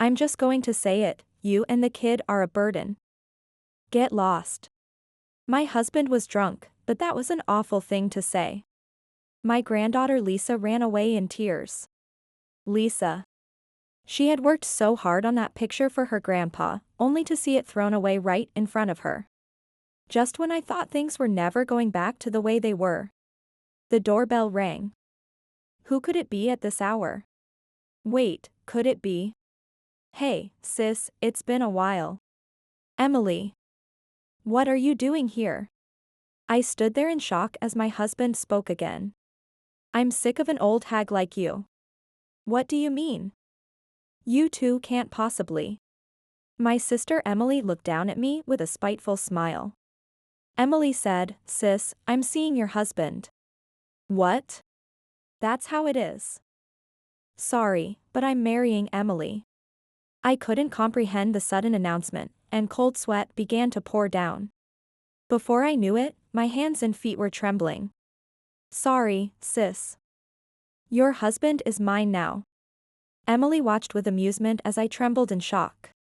I'm just going to say it, you and the kid are a burden. Get lost. My husband was drunk, but that was an awful thing to say. My granddaughter Lisa ran away in tears. Lisa. She had worked so hard on that picture for her grandpa, only to see it thrown away right in front of her. Just when I thought things were never going back to the way they were. The doorbell rang. Who could it be at this hour? Wait, could it be? Hey, sis, it's been a while. Emily. What are you doing here? I stood there in shock as my husband spoke again. I'm sick of an old hag like you. What do you mean? You two can't possibly. My sister Emily looked down at me with a spiteful smile. Emily said, Sis, I'm seeing your husband. What? That's how it is. Sorry, but I'm marrying Emily. I couldn't comprehend the sudden announcement, and cold sweat began to pour down. Before I knew it, my hands and feet were trembling. Sorry, sis. Your husband is mine now. Emily watched with amusement as I trembled in shock.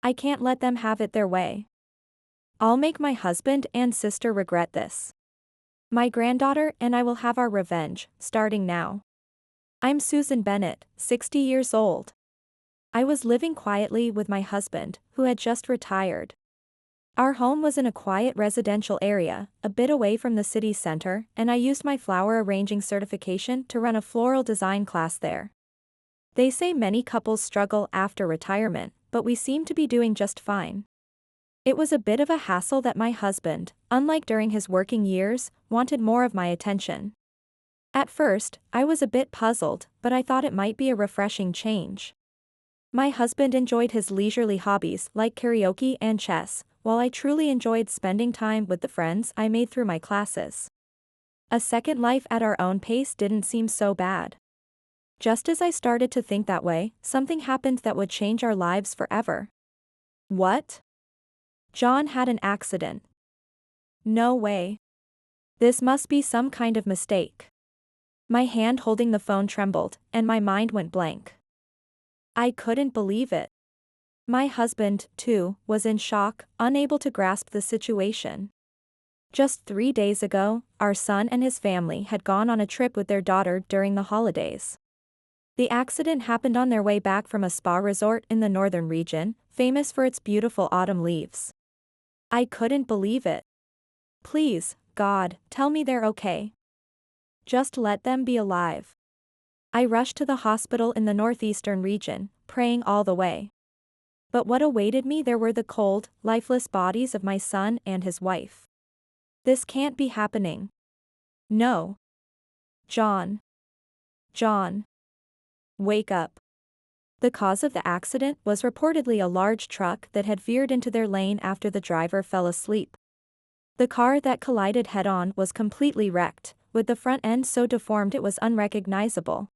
I can't let them have it their way. I'll make my husband and sister regret this. My granddaughter and I will have our revenge, starting now. I'm Susan Bennett, 60 years old. I was living quietly with my husband, who had just retired. Our home was in a quiet residential area, a bit away from the city center, and I used my flower arranging certification to run a floral design class there. They say many couples struggle after retirement, but we seem to be doing just fine. It was a bit of a hassle that my husband, unlike during his working years, wanted more of my attention. At first, I was a bit puzzled, but I thought it might be a refreshing change. My husband enjoyed his leisurely hobbies like karaoke and chess, while I truly enjoyed spending time with the friends I made through my classes. A second life at our own pace didn't seem so bad. Just as I started to think that way, something happened that would change our lives forever. What? John had an accident. No way. This must be some kind of mistake. My hand holding the phone trembled, and my mind went blank. I couldn't believe it. My husband, too, was in shock, unable to grasp the situation. Just 3 days ago, our son and his family had gone on a trip with their daughter during the holidays. The accident happened on their way back from a spa resort in the northern region, famous for its beautiful autumn leaves. I couldn't believe it. Please, God, tell me they're okay. Just let them be alive. I rushed to the hospital in the northeastern region, praying all the way. But what awaited me there were the cold, lifeless bodies of my son and his wife. This can't be happening. No. John. John. Wake up. The cause of the accident was reportedly a large truck that had veered into their lane after the driver fell asleep. The car that collided head-on was completely wrecked, with the front end so deformed it was unrecognizable.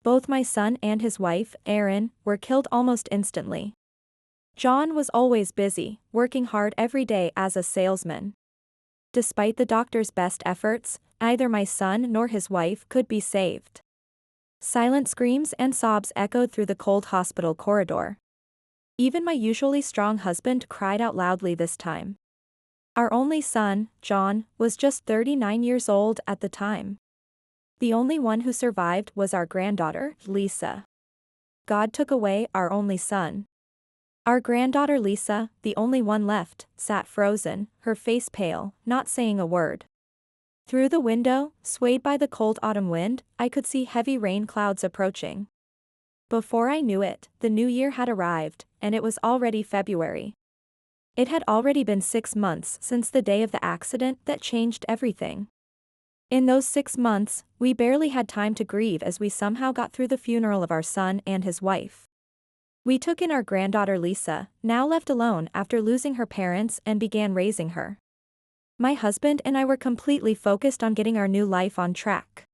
Both my son and his wife, Erin, were killed almost instantly. John was always busy, working hard every day as a salesman. Despite the doctor's best efforts, neither my son nor his wife could be saved. Silent screams and sobs echoed through the cold hospital corridor. Even my usually strong husband cried out loudly this time. Our only son, John, was just 39 years old at the time. The only one who survived was our granddaughter, Lisa. God took away our only son. Our granddaughter Lisa, the only one left, sat frozen, her face pale, not saying a word. Through the window, swayed by the cold autumn wind, I could see heavy rain clouds approaching. Before I knew it, the new year had arrived, and it was already February. It had already been 6 months since the day of the accident that changed everything. In those 6 months, we barely had time to grieve as we somehow got through the funeral of our son and his wife. We took in our granddaughter Lisa, now left alone after losing her parents, and began raising her. My husband and I were completely focused on getting our new life on track.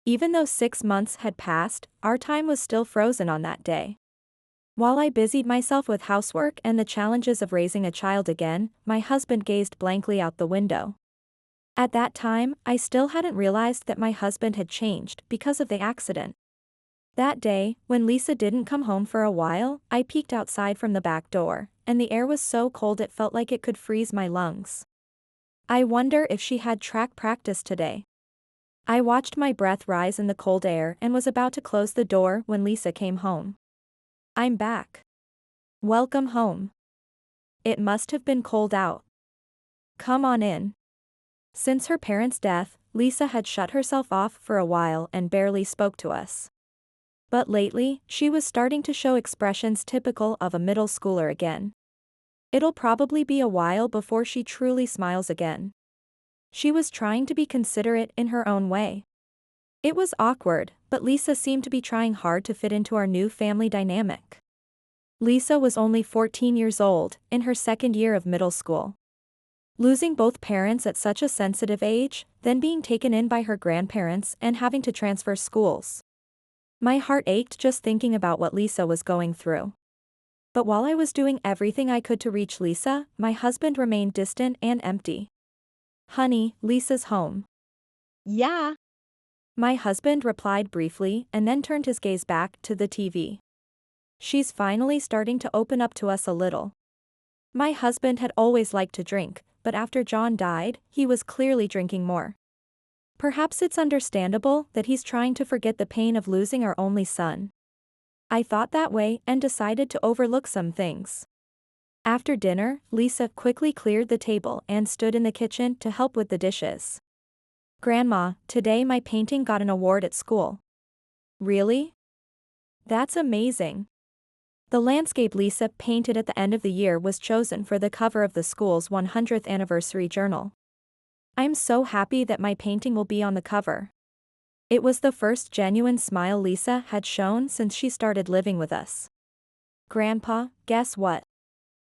Even though 6 months had passed, our time was still frozen on that day. While I busied myself with housework and the challenges of raising a child again, my husband gazed blankly out the window. At that time, I still hadn't realized that my husband had changed because of the accident. That day, when Lisa didn't come home for a while, I peeked outside from the back door, and the air was so cold it felt like it could freeze my lungs. I wonder if she had track practice today. I watched my breath rise in the cold air and was about to close the door when Lisa came home. I'm back. Welcome home. It must have been cold out. Come on in. Since her parents' death, Lisa had shut herself off for a while and barely spoke to us. But lately, she was starting to show expressions typical of a middle schooler again. It'll probably be a while before she truly smiles again. She was trying to be considerate in her own way. It was awkward, but Lisa seemed to be trying hard to fit into our new family dynamic. Lisa was only 14 years old, in her second year of middle school. Losing both parents at such a sensitive age, then being taken in by her grandparents and having to transfer schools. My heart ached just thinking about what Lisa was going through. But while I was doing everything I could to reach Lisa, my husband remained distant and empty. Honey, Lisa's home. Yeah. My husband replied briefly and then turned his gaze back to the TV. She's finally starting to open up to us a little. My husband had always liked to drink, but after John died, he was clearly drinking more. Perhaps it's understandable that he's trying to forget the pain of losing our only son. I thought that way and decided to overlook some things. After dinner, Lisa quickly cleared the table and stood in the kitchen to help with the dishes. Grandma, today my painting got an award at school. Really? That's amazing. The landscape Lisa painted at the end of the year was chosen for the cover of the school's 100th anniversary journal. I'm so happy that my painting will be on the cover. It was the first genuine smile Lisa had shown since she started living with us. Grandpa, guess what?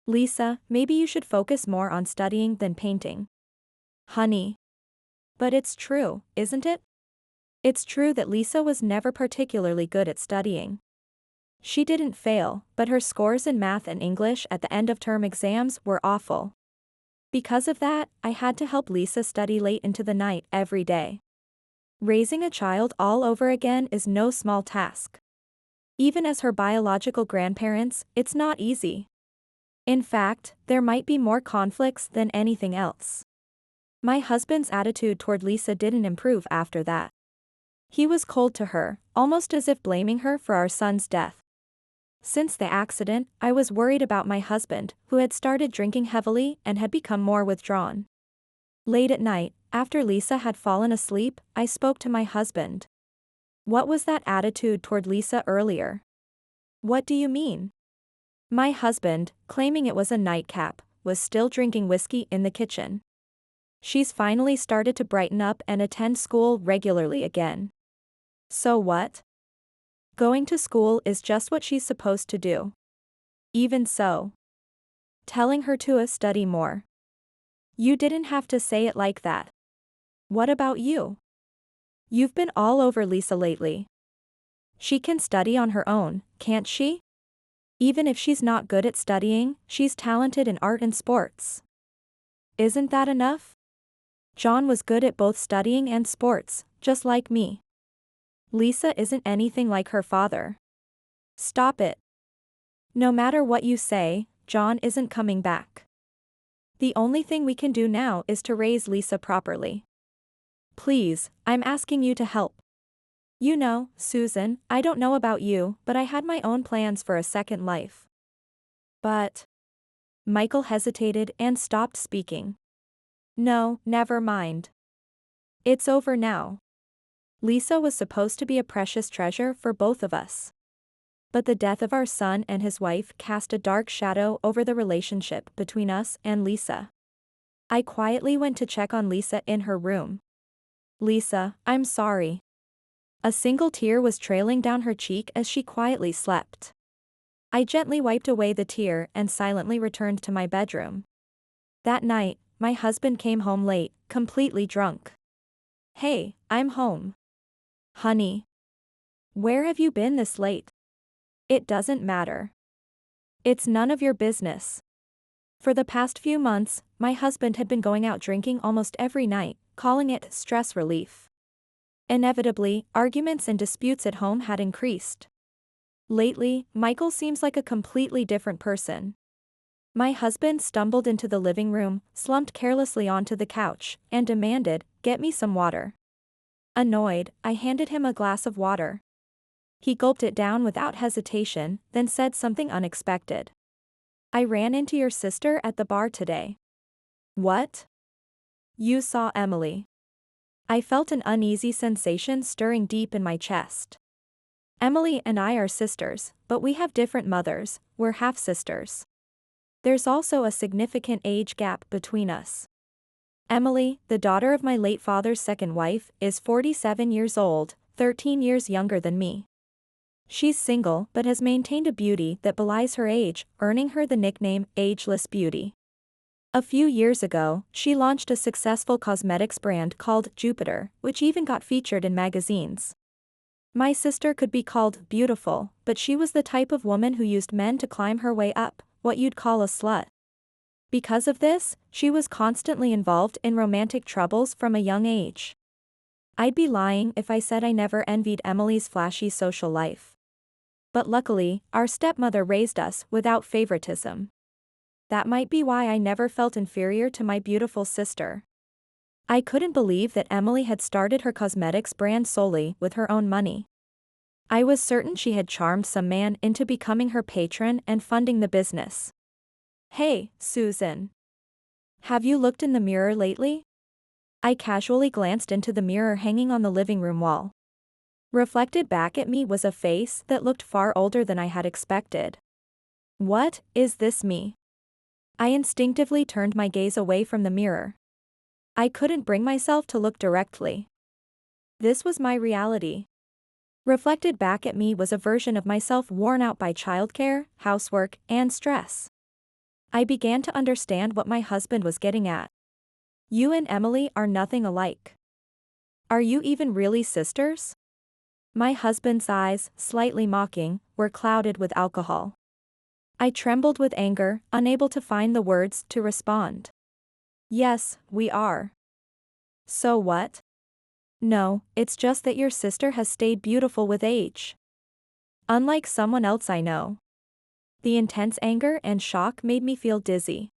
Lisa, maybe you should focus more on studying than painting. Honey. But it's true, isn't it? It's true that Lisa was never particularly good at studying. She didn't fail, but her scores in math and English at the end of term exams were awful. Because of that, I had to help Lisa study late into the night every day. Raising a child all over again is no small task. Even as her biological grandparents, it's not easy. In fact, there might be more conflicts than anything else. My husband's attitude toward Lisa didn't improve after that. He was cold to her, almost as if blaming her for our son's death. Since the accident, I was worried about my husband, who had started drinking heavily and had become more withdrawn. Late at night, after Lisa had fallen asleep, I spoke to my husband. What was that attitude toward Lisa earlier? What do you mean? My husband, claiming it was a nightcap, was still drinking whiskey in the kitchen. She's finally started to brighten up and attend school regularly again. So what? Going to school is just what she's supposed to do. Even so. Telling her to study more. You didn't have to say it like that. What about you? You've been all over Lisa lately. She can study on her own, can't she? Even if she's not good at studying, she's talented in art and sports. Isn't that enough? John was good at both studying and sports, just like me. Lisa isn't anything like her father. Stop it. No matter what you say, John isn't coming back. The only thing we can do now is to raise Lisa properly. Please, I'm asking you to help. You know, Susan, I don't know about you, but I had my own plans for a second life. But... Michael hesitated and stopped speaking. No, never mind. It's over now. Lisa was supposed to be a precious treasure for both of us. But the death of our son and his wife cast a dark shadow over the relationship between us and Lisa. I quietly went to check on Lisa in her room. Lisa, I'm sorry. A single tear was trailing down her cheek as she quietly slept. I gently wiped away the tear and silently returned to my bedroom. That night, my husband came home late, completely drunk. Hey, I'm home. Honey. Where have you been this late? It doesn't matter. It's none of your business. For the past few months, my husband had been going out drinking almost every night, calling it stress relief. Inevitably, arguments and disputes at home had increased. Lately, Michael seems like a completely different person. My husband stumbled into the living room, slumped carelessly onto the couch, and demanded, "Get me some water." Annoyed, I handed him a glass of water. He gulped it down without hesitation, then said something unexpected. "I ran into your sister at the bar today." "What?" "You saw Emily." I felt an uneasy sensation stirring deep in my chest. Emily and I are sisters, but we have different mothers, we're half-sisters. There's also a significant age gap between us. Emily, the daughter of my late father's second wife, is 47 years old, 13 years younger than me. She's single but has maintained a beauty that belies her age, earning her the nickname Ageless Beauty. A few years ago, she launched a successful cosmetics brand called Jupiter, which even got featured in magazines. My sister could be called beautiful, but she was the type of woman who used men to climb her way up, what you'd call a slut. Because of this, she was constantly involved in romantic troubles from a young age. I'd be lying if I said I never envied Emily's flashy social life. But luckily, our stepmother raised us without favoritism. That might be why I never felt inferior to my beautiful sister. I couldn't believe that Emily had started her cosmetics brand solely with her own money. I was certain she had charmed some man into becoming her patron and funding the business. "Hey, Susan. Have you looked in the mirror lately?" I casually glanced into the mirror hanging on the living room wall. Reflected back at me was a face that looked far older than I had expected. What, is this me? I instinctively turned my gaze away from the mirror. I couldn't bring myself to look directly. This was my reality. Reflected back at me was a version of myself worn out by childcare, housework, and stress. I began to understand what my husband was getting at. You and Emily are nothing alike. Are you even really sisters? My husband's eyes, slightly mocking, were clouded with alcohol. I trembled with anger, unable to find the words to respond. Yes, we are. So what? No, it's just that your sister has stayed beautiful with age. Unlike someone else I know. The intense anger and shock made me feel dizzy.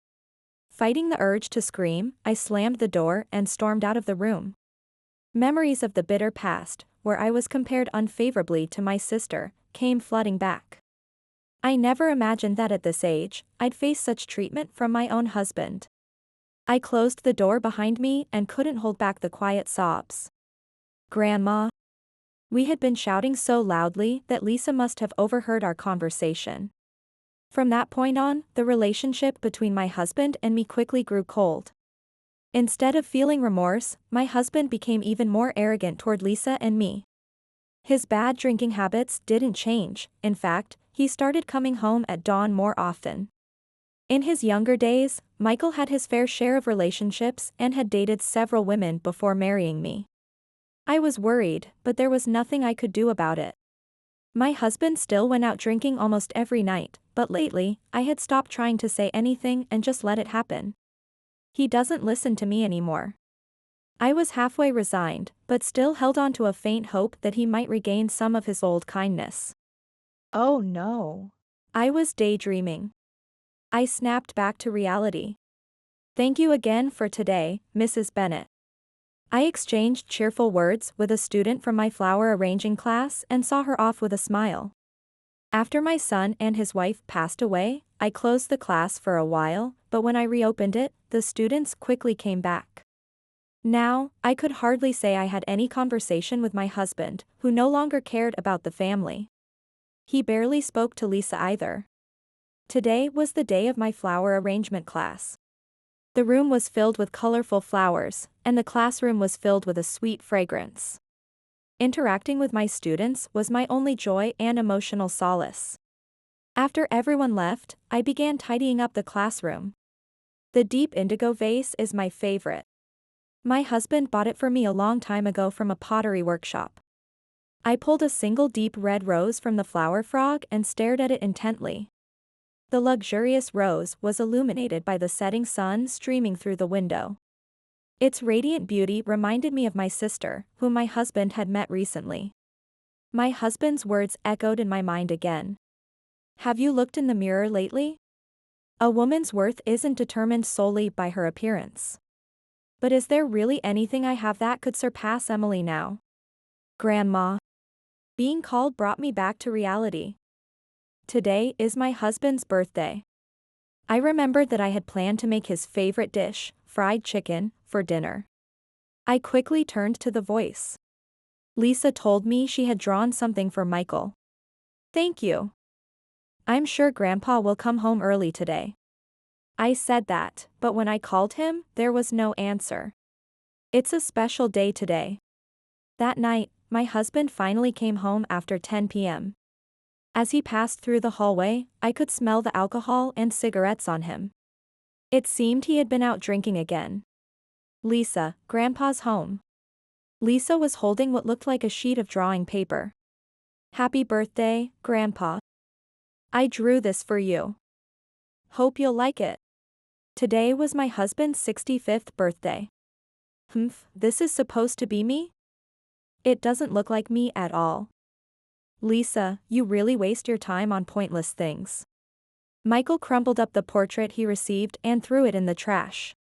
Fighting the urge to scream, I slammed the door and stormed out of the room. Memories of the bitter past, where I was compared unfavorably to my sister, came flooding back. I never imagined that at this age, I'd face such treatment from my own husband. I closed the door behind me and couldn't hold back the quiet sobs. "Grandma." We had been shouting so loudly that Lisa must have overheard our conversation. From that point on, the relationship between my husband and me quickly grew cold. Instead of feeling remorse, my husband became even more arrogant toward Lisa and me. His bad drinking habits didn't change, in fact, he started coming home at dawn more often. In his younger days, Michael had his fair share of relationships and had dated several women before marrying me. I was worried, but there was nothing I could do about it. My husband still went out drinking almost every night, but lately, I had stopped trying to say anything and just let it happen. He doesn't listen to me anymore. I was halfway resigned, but still held on to a faint hope that he might regain some of his old kindness. Oh no. I was daydreaming. I snapped back to reality. "Thank you again for today, Mrs. Bennett." I exchanged cheerful words with a student from my flower arranging class and saw her off with a smile. After my son and his wife passed away, I closed the class for a while, but when I reopened it, the students quickly came back. Now, I could hardly say I had any conversation with my husband, who no longer cared about the family. He barely spoke to Lisa either. Today was the day of my flower arrangement class. The room was filled with colorful flowers, and the classroom was filled with a sweet fragrance. Interacting with my students was my only joy and emotional solace. After everyone left, I began tidying up the classroom. The deep indigo vase is my favorite. My husband bought it for me a long time ago from a pottery workshop. I pulled a single deep red rose from the flower frog and stared at it intently. The luxurious rose was illuminated by the setting sun streaming through the window. Its radiant beauty reminded me of my sister, whom my husband had met recently. My husband's words echoed in my mind again. Have you looked in the mirror lately? A woman's worth isn't determined solely by her appearance. But is there really anything I have that could surpass Emily now? Grandma. Being called brought me back to reality. Today is my husband's birthday. I remembered that I had planned to make his favorite dish, fried chicken, for dinner. I quickly turned to the voice. Lisa told me she had drawn something for Michael. Thank you. I'm sure Grandpa will come home early today. I said that, but when I called him, there was no answer. It's a special day today. That night, my husband finally came home after 10 p.m. As he passed through the hallway, I could smell the alcohol and cigarettes on him. It seemed he had been out drinking again. Lisa, Grandpa's home. Lisa was holding what looked like a sheet of drawing paper. Happy birthday, Grandpa. I drew this for you. Hope you'll like it. Today was my husband's 65th birthday. This is supposed to be me? It doesn't look like me at all. Lisa, you really waste your time on pointless things. Michael crumpled up the portrait he received and threw it in the trash.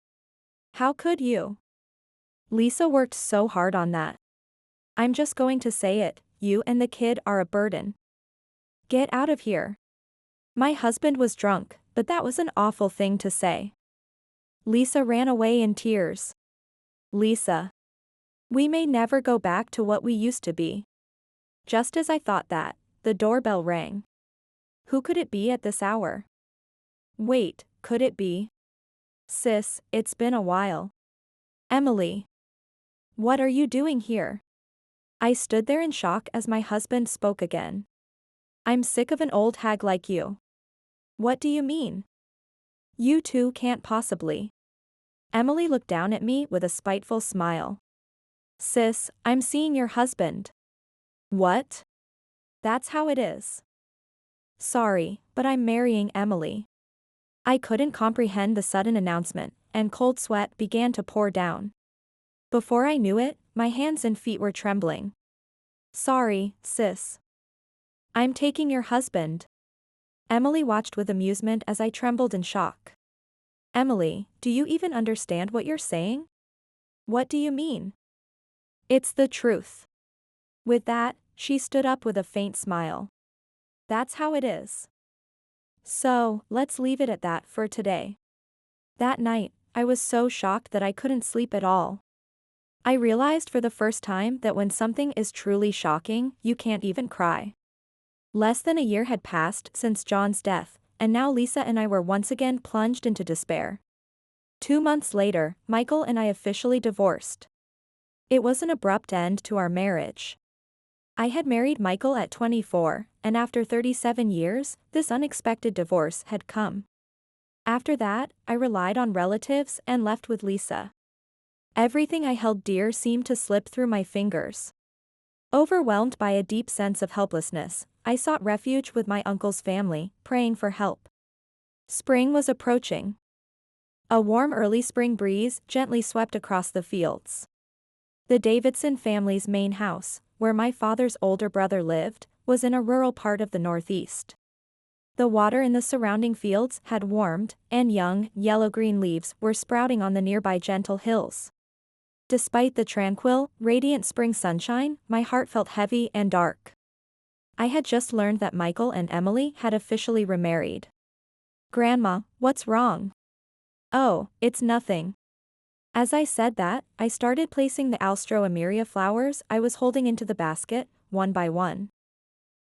How could you? Lisa worked so hard on that. I'm just going to say it, you and the kid are a burden. Get out of here. My husband was drunk, but that was an awful thing to say. Lisa ran away in tears. Lisa. We may never go back to what we used to be. Just as I thought that, the doorbell rang. Who could it be at this hour? Wait, could it be? Sis, it's been a while. Emily. What are you doing here? I stood there in shock as my husband spoke again. I'm sick of an old hag like you. What do you mean? You two can't possibly. Emily looked down at me with a spiteful smile. Sis, I'm seeing your husband. What? That's how it is. Sorry, but I'm marrying Emily. I couldn't comprehend the sudden announcement, and cold sweat began to pour down. Before I knew it, my hands and feet were trembling. Sorry, sis. I'm taking your husband. Emily watched with amusement as I trembled in shock. Emily, do you even understand what you're saying? What do you mean? It's the truth. With that, she stood up with a faint smile. That's how it is. So, let's leave it at that for today. That night, I was so shocked that I couldn't sleep at all. I realized for the first time that when something is truly shocking, you can't even cry. Less than a year had passed since John's death, and now Lisa and I were once again plunged into despair. 2 months later, Michael and I officially divorced. It was an abrupt end to our marriage. I had married Michael at 24, and after 37 years, this unexpected divorce had come. After that, I relied on relatives and left with Lisa. Everything I held dear seemed to slip through my fingers. Overwhelmed by a deep sense of helplessness, I sought refuge with my uncle's family, praying for help. Spring was approaching. A warm early spring breeze gently swept across the fields. The Davidson family's main house, where my father's older brother lived, was in a rural part of the Northeast. The water in the surrounding fields had warmed, and young, yellow-green leaves were sprouting on the nearby gentle hills. Despite the tranquil, radiant spring sunshine, my heart felt heavy and dark. I had just learned that Michael and Emily had officially remarried. Grandma, what's wrong? Oh, it's nothing. As I said that, I started placing the Alstroemeria flowers I was holding into the basket, one by one.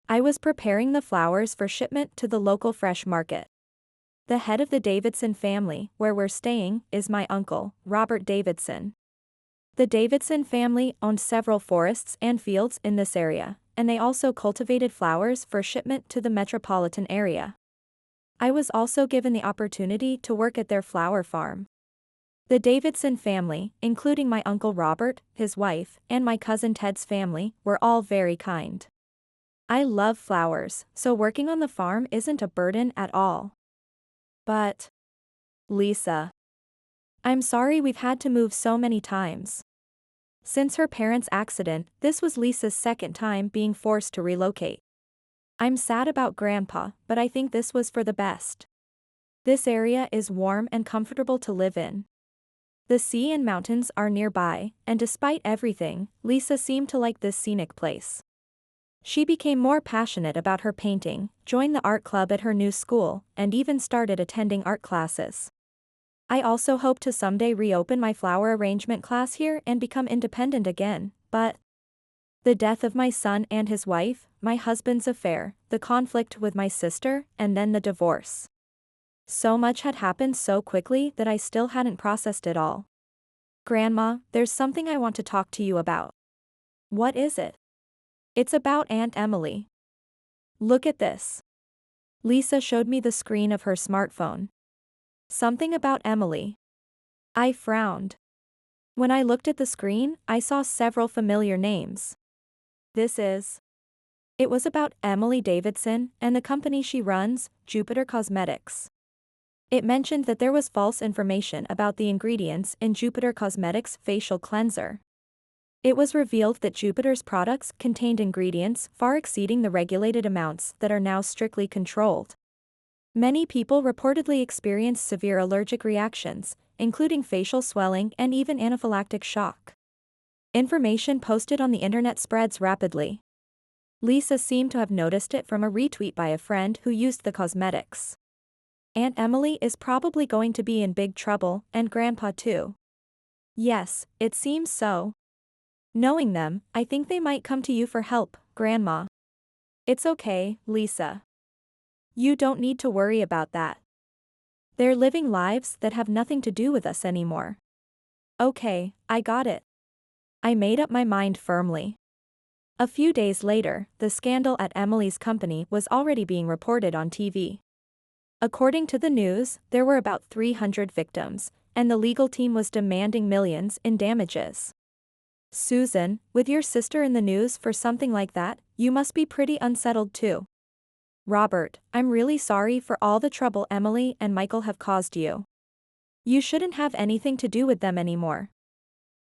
I was preparing the flowers for shipment to the local fresh market. The head of the Davidson family, where we're staying, is my uncle, Robert Davidson. The Davidson family owned several forests and fields in this area, and they also cultivated flowers for shipment to the metropolitan area. I was also given the opportunity to work at their flower farm. The Davidson family, including my uncle Robert, his wife, and my cousin Ted's family, were all very kind. I love flowers, so working on the farm isn't a burden at all. But, Lisa. I'm sorry we've had to move so many times. Since her parents' accident, this was Lisa's second time being forced to relocate. I'm sad about Grandpa, but I think this was for the best. This area is warm and comfortable to live in. The sea and mountains are nearby, and despite everything, Lisa seemed to like this scenic place. She became more passionate about her painting, joined the art club at her new school, and even started attending art classes. I also hope to someday reopen my flower arrangement class here and become independent again, but the death of my son and his wife, my husband's affair, the conflict with my sister, and then the divorce. So much had happened so quickly that I still hadn't processed it all. Grandma, there's something I want to talk to you about. What is it? It's about Aunt Emily. Look at this. Lisa showed me the screen of her smartphone. Something about Emily. I frowned. When I looked at the screen, I saw several familiar names. It was about Emily Davidson and the company she runs, Jupiter Cosmetics. It mentioned that there was false information about the ingredients in Jupiter Cosmetics' facial cleanser. It was revealed that Jupiter's products contained ingredients far exceeding the regulated amounts that are now strictly controlled. Many people reportedly experienced severe allergic reactions, including facial swelling and even anaphylactic shock. Information posted on the internet spreads rapidly. Lisa seemed to have noticed it from a retweet by a friend who used the cosmetics. Aunt Emily is probably going to be in big trouble, and Grandpa too. Yes, it seems so. Knowing them, I think they might come to you for help, Grandma. It's okay, Lisa. You don't need to worry about that. They're living lives that have nothing to do with us anymore. Okay, I got it. I made up my mind firmly. A few days later, the scandal at Emily's company was already being reported on TV. According to the news, there were about 300 victims, and the legal team was demanding millions in damages. Susan, with your sister in the news for something like that, you must be pretty unsettled too. Robert, I'm really sorry for all the trouble Emily and Michael have caused you. You shouldn't have anything to do with them anymore.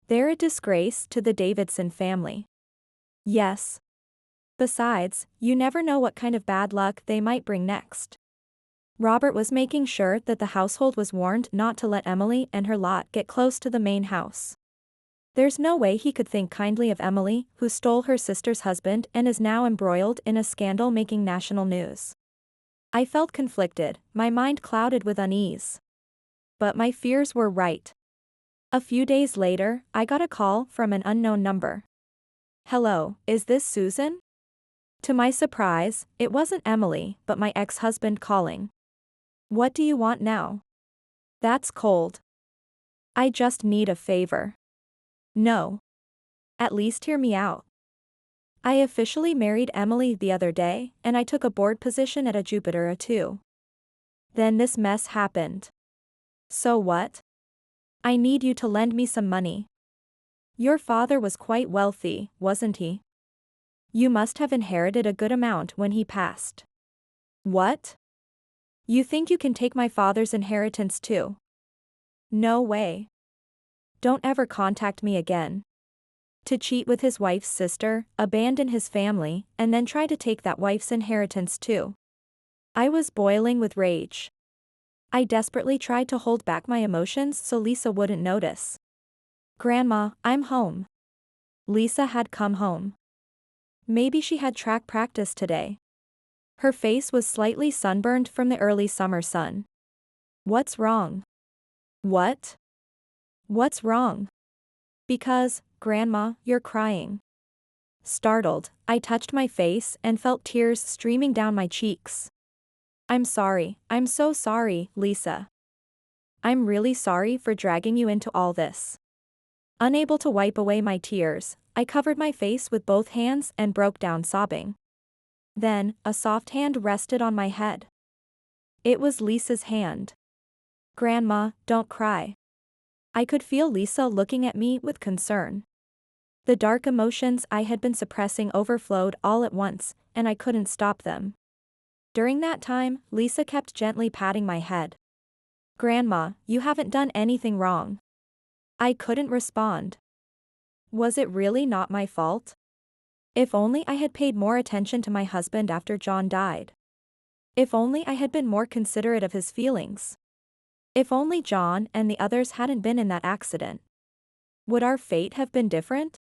They're a disgrace to the Davidson family. Yes. Besides, you never know what kind of bad luck they might bring next. Robert was making sure that the household was warned not to let Emily and her lot get close to the main house. There's no way he could think kindly of Emily, who stole her sister's husband and is now embroiled in a scandal making national news. I felt conflicted, my mind clouded with unease. But my fears were right. A few days later, I got a call from an unknown number. Hello, is this Susan? To my surprise, it wasn't Emily, but my ex-husband calling. What do you want now? That's cold. I just need a favor. No. At least hear me out. I officially married Emily the other day, and I took a board position at a Jupiter too. Then this mess happened. So what? I need you to lend me some money. Your father was quite wealthy, wasn't he? You must have inherited a good amount when he passed. What? You think you can take my father's inheritance too? No way. Don't ever contact me again. To cheat with his wife's sister, abandon his family, and then try to take that wife's inheritance too. I was boiling with rage. I desperately tried to hold back my emotions so Lisa wouldn't notice. Grandma, I'm home. Lisa had come home. Maybe she had track practice today. Her face was slightly sunburned from the early summer sun. What's wrong? What? What's wrong? Because, Grandma, you're crying. Startled, I touched my face and felt tears streaming down my cheeks. I'm sorry, I'm so sorry, Lisa. I'm really sorry for dragging you into all this. Unable to wipe away my tears, I covered my face with both hands and broke down sobbing. Then, a soft hand rested on my head. It was Lisa's hand. Grandma, don't cry. I could feel Lisa looking at me with concern. The dark emotions I had been suppressing overflowed all at once, and I couldn't stop them. During that time, Lisa kept gently patting my head. Grandma, you haven't done anything wrong. I couldn't respond. Was it really not my fault? If only I had paid more attention to my husband after John died. If only I had been more considerate of his feelings. If only John and the others hadn't been in that accident. Would our fate have been different?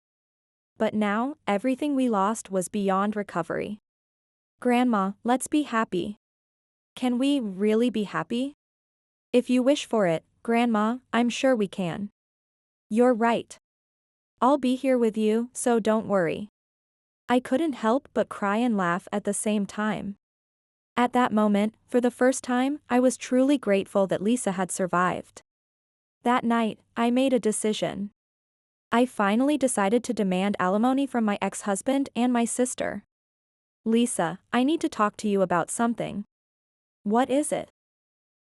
But now, everything we lost was beyond recovery. Grandma, let's be happy. Can we really be happy? If you wish for it, Grandma, I'm sure we can. You're right. I'll be here with you, so don't worry. I couldn't help but cry and laugh at the same time. At that moment, for the first time, I was truly grateful that Lisa had survived. That night, I made a decision. I finally decided to demand alimony from my ex-husband and my sister. Lisa, I need to talk to you about something. What is it?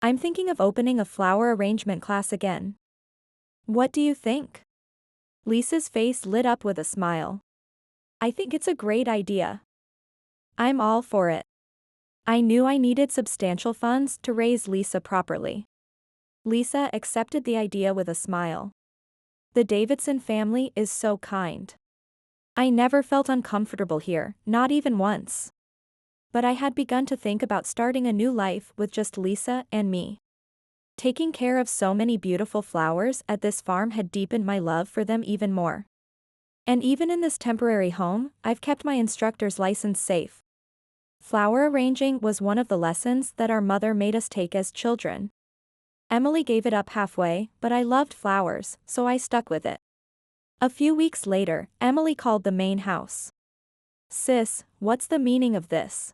I'm thinking of opening a flower arrangement class again. What do you think? Lisa's face lit up with a smile. I think it's a great idea. I'm all for it. I knew I needed substantial funds to raise Lisa properly. Lisa accepted the idea with a smile. The Davidson family is so kind. I never felt uncomfortable here, not even once. But I had begun to think about starting a new life with just Lisa and me. Taking care of so many beautiful flowers at this farm had deepened my love for them even more. And even in this temporary home, I've kept my instructor's license safe. Flower arranging was one of the lessons that our mother made us take as children. Emily gave it up halfway, but I loved flowers, so I stuck with it. A few weeks later, Emily called the main house. Sis, what's the meaning of this?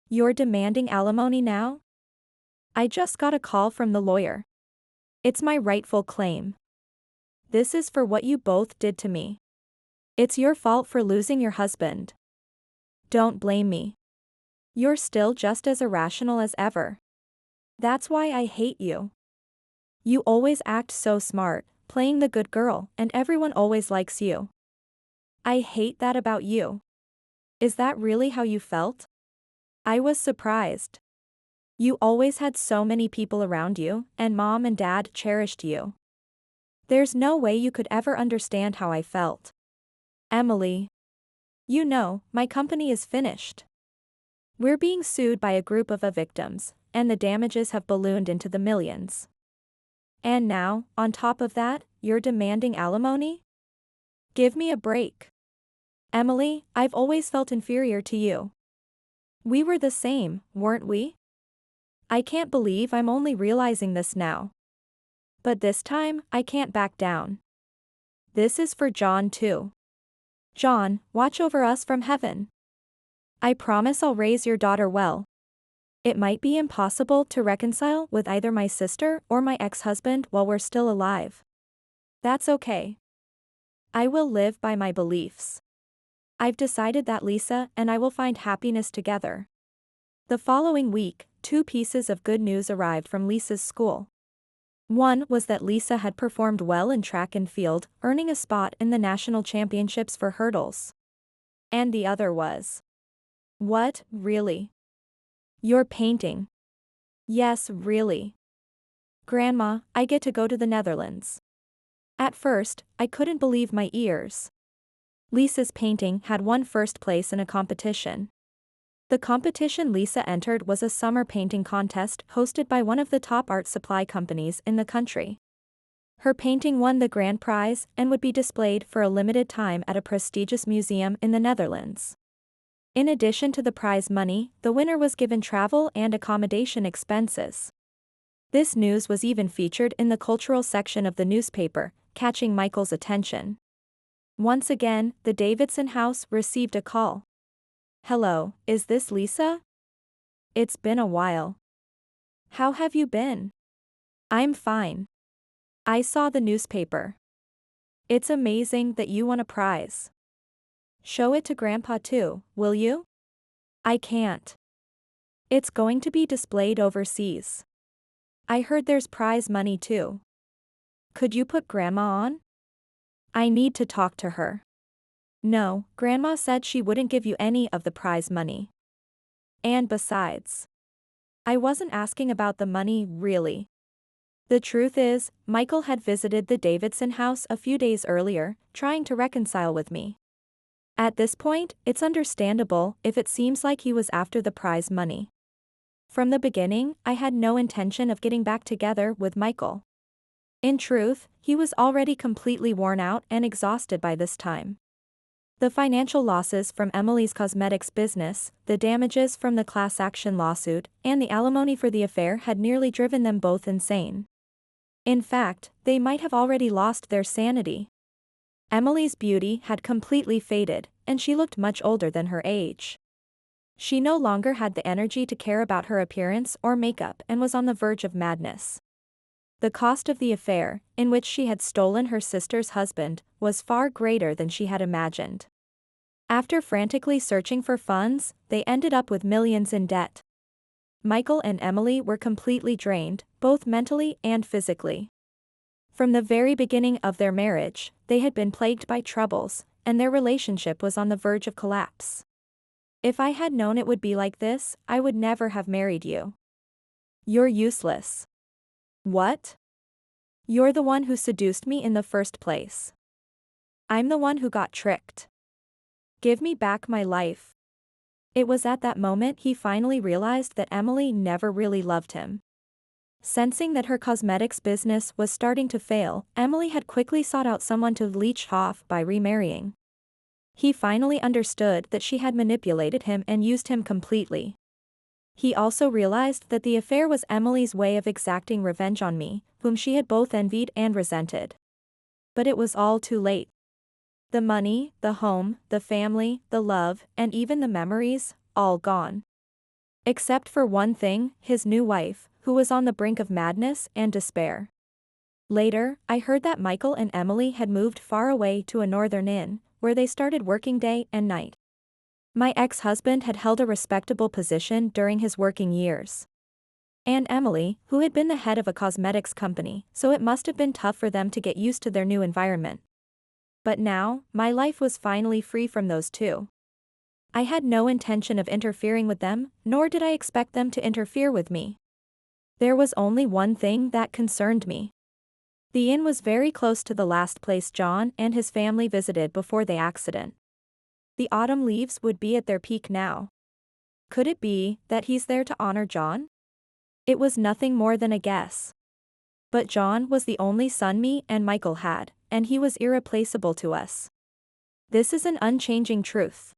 You're demanding alimony now? I just got a call from the lawyer. It's my rightful claim. This is for what you both did to me. It's your fault for losing your husband. Don't blame me. You're still just as irrational as ever. That's why I hate you. You always act so smart, playing the good girl, and everyone always likes you. I hate that about you. Is that really how you felt? I was surprised. You always had so many people around you, and Mom and Dad cherished you. There's no way you could ever understand how I felt. Emily. You know, my company is finished. We're being sued by a group of victims, and the damages have ballooned into the millions. And now, on top of that, you're demanding alimony? Give me a break. Emily, I've always felt inferior to you. We were the same, weren't we? I can't believe I'm only realizing this now. But this time, I can't back down. This is for John too. John, watch over us from heaven. I promise I'll raise your daughter well. It might be impossible to reconcile with either my sister or my ex-husband while we're still alive. That's okay. I will live by my beliefs. I've decided that Lisa and I will find happiness together. The following week, 2 pieces of good news arrived from Lisa's school. One was that Lisa had performed well in track and field, earning a spot in the national championships for hurdles. And the other was, what, really? You're painting? Yes, really. Grandma, I get to go to the Netherlands. At first, I couldn't believe my ears. Lisa's painting had won first place in a competition. The competition Lisa entered was a summer painting contest hosted by one of the top art supply companies in the country. Her painting won the grand prize and would be displayed for a limited time at a prestigious museum in the Netherlands. In addition to the prize money, the winner was given travel and accommodation expenses. This news was even featured in the cultural section of the newspaper, catching Michael's attention. Once again, the Davidson house received a call. Hello, is this Lisa? It's been a while. How have you been? I'm fine. I saw the newspaper. It's amazing that you won a prize. Show it to Grandpa too, will you? I can't. It's going to be displayed overseas. I heard there's prize money too. Could you put Grandma on? I need to talk to her. No, Grandma said she wouldn't give you any of the prize money. And besides, I wasn't asking about the money, really. The truth is, Michael had visited the Davidson house a few days earlier, trying to reconcile with me. At this point, it's understandable if it seems like he was after the prize money. From the beginning, I had no intention of getting back together with Michael. In truth, he was already completely worn out and exhausted by this time. The financial losses from Emily's cosmetics business, the damages from the class action lawsuit, and the alimony for the affair had nearly driven them both insane. In fact, they might have already lost their sanity. Emily's beauty had completely faded, and she looked much older than her age. She no longer had the energy to care about her appearance or makeup and was on the verge of madness. The cost of the affair, in which she had stolen her sister's husband, was far greater than she had imagined. After frantically searching for funds, they ended up with millions in debt. Michael and Emily were completely drained, both mentally and physically. From the very beginning of their marriage, they had been plagued by troubles, and their relationship was on the verge of collapse. If I had known it would be like this, I would never have married you. You're useless. What? You're the one who seduced me in the first place. I'm the one who got tricked. Give me back my life. It was at that moment he finally realized that Emily never really loved him. Sensing that her cosmetics business was starting to fail, Emily had quickly sought out someone to leech off by remarrying. He finally understood that she had manipulated him and used him completely. He also realized that the affair was Emily's way of exacting revenge on me, whom she had both envied and resented. But it was all too late. The money, the home, the family, the love, and even the memories, all gone. Except for one thing, his new wife, who was on the brink of madness and despair. Later, I heard that Michael and Emily had moved far away to a northern inn, where they started working day and night. My ex-husband had held a respectable position during his working years. And Emily, who had been the head of a cosmetics company, so it must have been tough for them to get used to their new environment. But now, my life was finally free from those two. I had no intention of interfering with them, nor did I expect them to interfere with me. There was only one thing that concerned me. The inn was very close to the last place John and his family visited before the accident. The autumn leaves would be at their peak now. Could it be that he's there to honor John? It was nothing more than a guess. But John was the only son me and Michael had, and he was irreplaceable to us. This is an unchanging truth.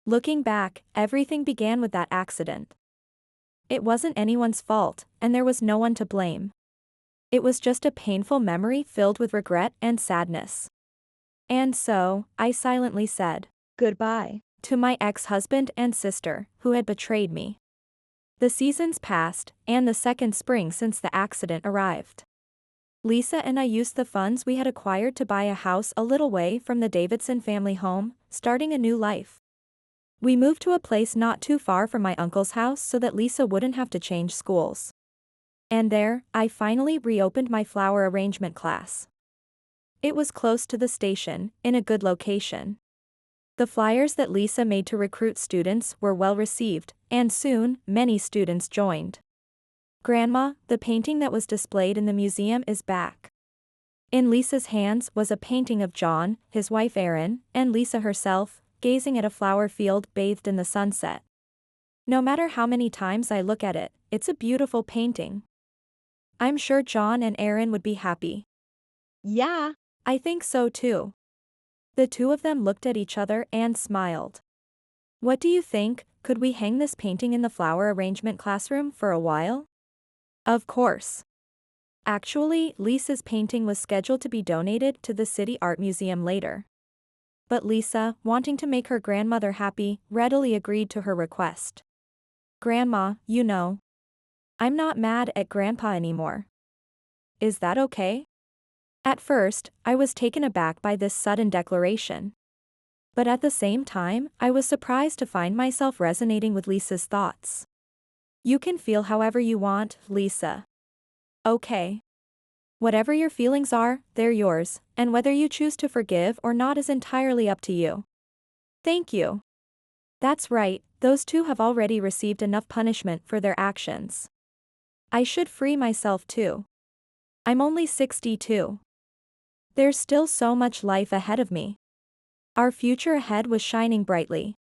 Looking back, everything began with that accident. It wasn't anyone's fault, and there was no one to blame. It was just a painful memory filled with regret and sadness. And so, I silently said goodbye to my ex-husband and sister, who had betrayed me. The seasons passed, and the second spring since the accident arrived. Lisa and I used the funds we had acquired to buy a house a little way from the Davidson family home, starting a new life. We moved to a place not too far from my uncle's house so that Lisa wouldn't have to change schools. And there, I finally reopened my flower arrangement class. It was close to the station, in a good location. The flyers that Lisa made to recruit students were well received, and soon, many students joined. Grandma, the painting that was displayed in the museum is back. In Lisa's hands was a painting of John, his wife Erin, and Lisa herself, gazing at a flower field bathed in the sunset. No matter how many times I look at it, it's a beautiful painting. I'm sure John and Erin would be happy. Yeah, I think so too. The two of them looked at each other and smiled. What do you think, could we hang this painting in the flower arrangement classroom for a while? Of course. Actually, Lisa's painting was scheduled to be donated to the City Art Museum later. But Lisa, wanting to make her grandmother happy, readily agreed to her request. Grandma, you know, I'm not mad at Grandpa anymore. Is that okay? At first, I was taken aback by this sudden declaration. But at the same time, I was surprised to find myself resonating with Lisa's thoughts. You can feel however you want, Lisa. Okay. Whatever your feelings are, they're yours, and whether you choose to forgive or not is entirely up to you. Thank you. That's right, those two have already received enough punishment for their actions. I should free myself too. I'm only 62. There's still so much life ahead of me. Our future ahead was shining brightly.